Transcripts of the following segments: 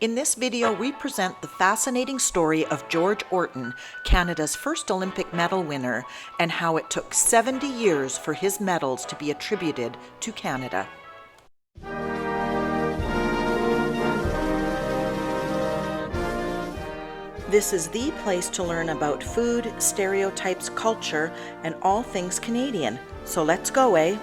In this video, we present the fascinating story of George Orton, Canada's first Olympic medal winner, and how it took 70 years for his medals to be attributed to Canada. This is the place to learn about food, stereotypes, culture, and all things Canadian. So let's go, eh?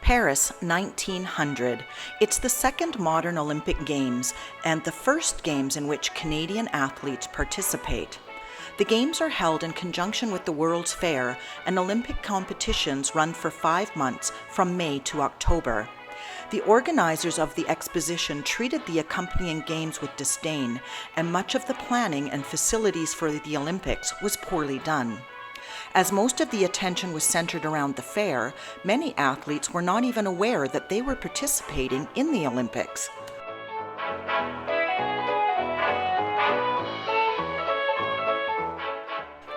Paris, 1900. It's the second modern Olympic Games and the first games in which Canadian athletes participate. The Games are held in conjunction with the World's Fair, and Olympic competitions run for 5 months from May to October. The organizers of the exposition treated the accompanying games with disdain, and much of the planning and facilities for the Olympics was poorly done. As most of the attention was centered around the fair, many athletes were not even aware that they were participating in the Olympics.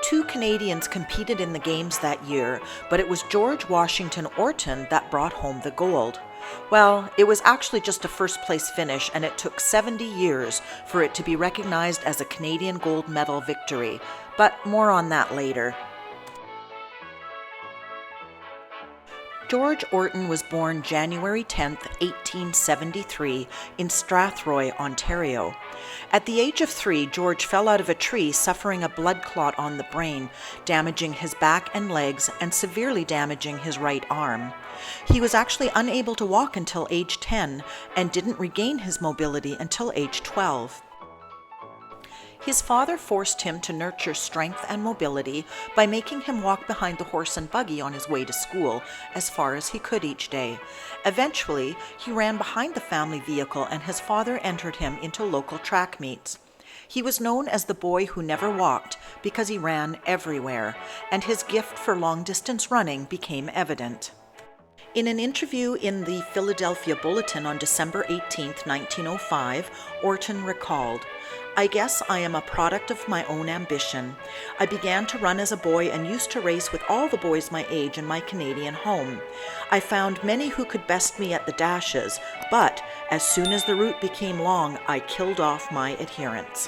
Two Canadians competed in the Games that year, but it was George Washington Orton that brought home the gold. Well, it was actually just a first-place finish, and it took 70 years for it to be recognized as a Canadian gold medal victory, but more on that later. George Orton was born January 10, 1873, in Strathroy, Ontario. At the age of 3, George fell out of a tree, suffering a blood clot on the brain, damaging his back and legs and severely damaging his right arm. He was actually unable to walk until age 10 and didn't regain his mobility until age 12. His father forced him to nurture strength and mobility by making him walk behind the horse and buggy on his way to school as far as he could each day. Eventually, he ran behind the family vehicle, and his father entered him into local track meets. He was known as the boy who never walked because he ran everywhere, and his gift for long-distance running became evident. In an interview in the Philadelphia Bulletin on December 18, 1905, Orton recalled, "I guess I am a product of my own ambition. I began to run as a boy and used to race with all the boys my age in my Canadian home. I found many who could best me at the dashes, but as soon as the route became long, I killed off my adherents."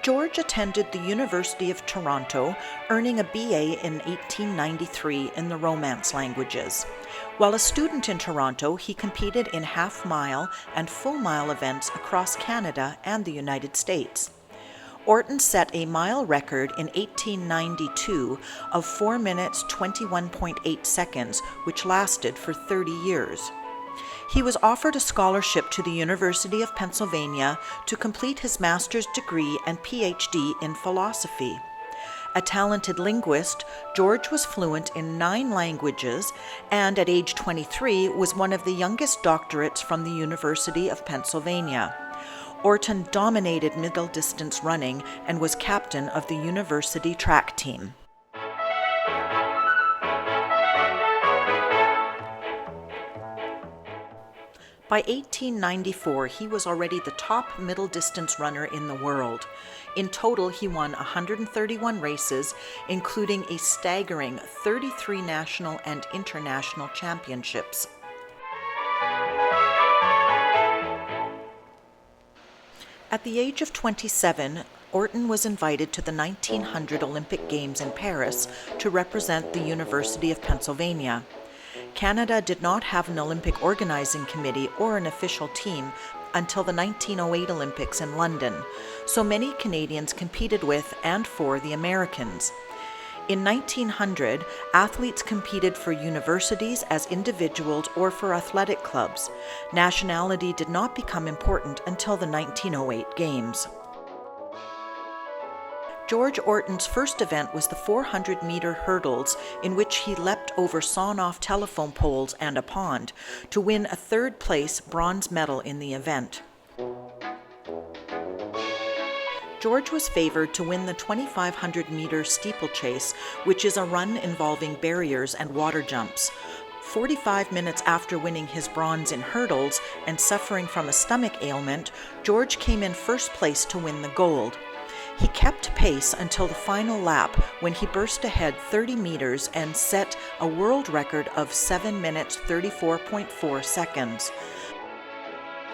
George attended the University of Toronto, earning a BA in 1893 in the Romance languages. While a student in Toronto, he competed in half-mile and full-mile events across Canada and the United States. Orton set a mile record in 1892 of 4 minutes 21.8 seconds, which lasted for 30 years. He was offered a scholarship to the University of Pennsylvania to complete his master's degree and PhD in philosophy. A talented linguist, George was fluent in 9 languages and at age 23 was one of the youngest doctorates from the University of Pennsylvania. Orton dominated middle distance running and was captain of the university track team. By 1894, he was already the top middle distance runner in the world. In total, he won 131 races, including a staggering 33 national and international championships. At the age of 27, Orton was invited to the 1900 Olympic Games in Paris to represent the University of Pennsylvania. Canada did not have an Olympic organizing committee or an official team until the 1908 Olympics in London, so many Canadians competed with and for the Americans. In 1900, athletes competed for universities as individuals or for athletic clubs. Nationality did not become important until the 1908 Games. George Orton's first event was the 400-meter hurdles, in which he leapt over sawn-off telephone poles and a pond to win a third-place bronze medal in the event. George was favored to win the 2,500-meter steeplechase, which is a run involving barriers and water jumps. 45 minutes after winning his bronze in hurdles and suffering from a stomach ailment, George came in first place to win the gold. He kept pace until the final lap, when he burst ahead 30 meters and set a world record of 7 minutes 34.4 seconds.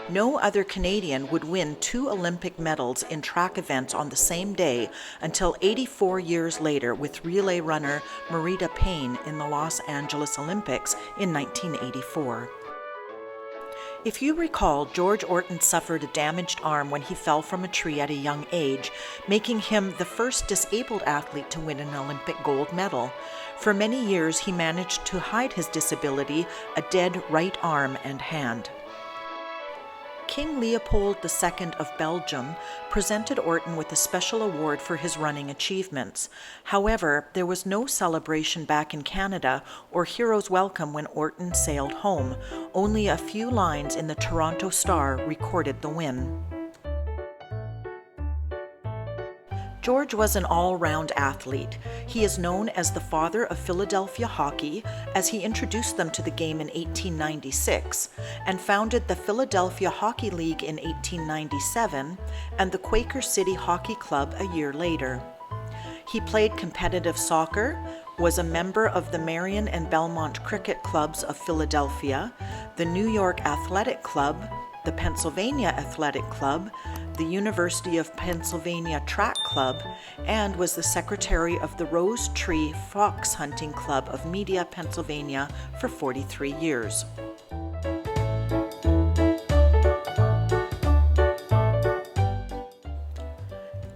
No other Canadian would win 2 Olympic medals in track events on the same day until 84 years later with relay runner Marita Payne in the Los Angeles Olympics in 1984. If you recall, George Orton suffered a damaged arm when he fell from a tree at a young age, making him the first disabled athlete to win an Olympic gold medal. For many years, he managed to hide his disability, a dead right arm and hand. King Leopold II of Belgium presented Orton with a special award for his running achievements. However, there was no celebration back in Canada or hero's welcome when Orton sailed home. Only a few lines in the Toronto Star recorded the win. George was an all-round athlete. He is known as the father of Philadelphia hockey, as he introduced them to the game in 1896, and founded the Philadelphia Hockey League in 1897 and the Quaker City Hockey Club a year later. He played competitive soccer, was a member of the Marion and Belmont Cricket Clubs of Philadelphia, the New York Athletic Club, the Pennsylvania Athletic Club, the University of Pennsylvania Track Club, and was the secretary of the Rose Tree Fox Hunting Club of Media, Pennsylvania for 43 years.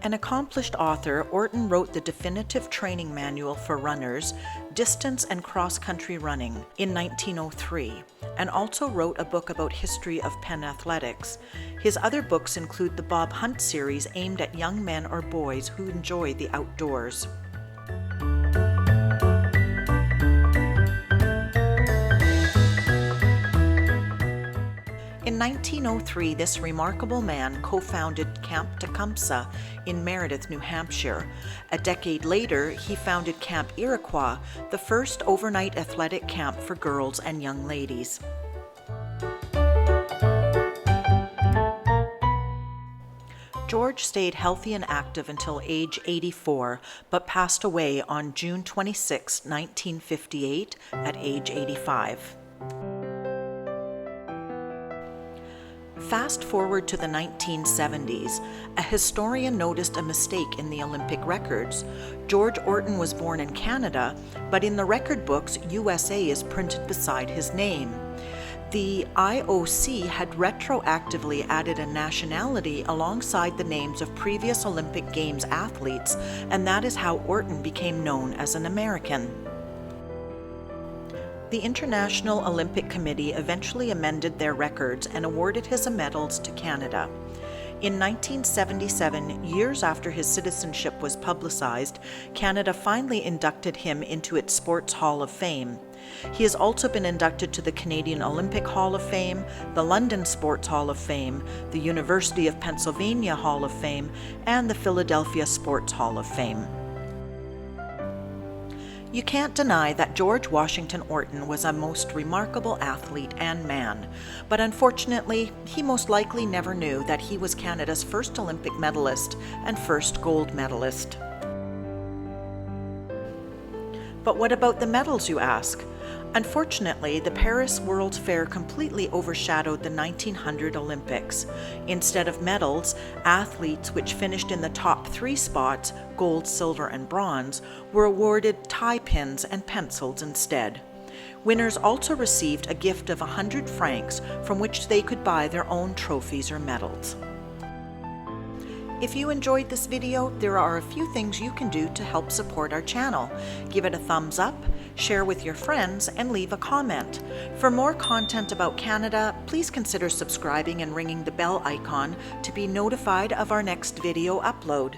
An accomplished author, Orton wrote the definitive training manual for runners, distance and cross-country running, in 1903, and also wrote a book about history of Penn athletics. His other books include the Bob Hunt series aimed at young men or boys who enjoy the outdoors. In 1903, this remarkable man co-founded Camp Tecumseh in Meredith, New Hampshire. A decade later, he founded Camp Iroquois, the first overnight athletic camp for girls and young ladies. George stayed healthy and active until age 84, but passed away on June 26, 1958, at age 85. Fast forward to the 1970s, a historian noticed a mistake in the Olympic records. George Orton was born in Canada, but in the record books, USA is printed beside his name. The IOC had retroactively added a nationality alongside the names of previous Olympic Games athletes, and that is how Orton became known as an American. The International Olympic Committee eventually amended their records and awarded his medals to Canada. In 1977, years after his citizenship was publicized, Canada finally inducted him into its Sports Hall of Fame. He has also been inducted to the Canadian Olympic Hall of Fame, the London Sports Hall of Fame, the University of Pennsylvania Hall of Fame, and the Philadelphia Sports Hall of Fame. You can't deny that George Washington Orton was a most remarkable athlete and man, but unfortunately, he most likely never knew that he was Canada's first Olympic medalist and first gold medalist. But what about the medals, you ask? Unfortunately, the Paris World's Fair completely overshadowed the 1900 Olympics. Instead of medals, athletes which finished in the top 3 spots, gold, silver, and bronze, were awarded tie pins and pencils instead. Winners also received a gift of 100 francs from which they could buy their own trophies or medals. If you enjoyed this video, there are a few things you can do to help support our channel. Give it a thumbs up, share with your friends, and leave a comment. For more content about Canada, please consider subscribing and ringing the bell icon to be notified of our next video upload.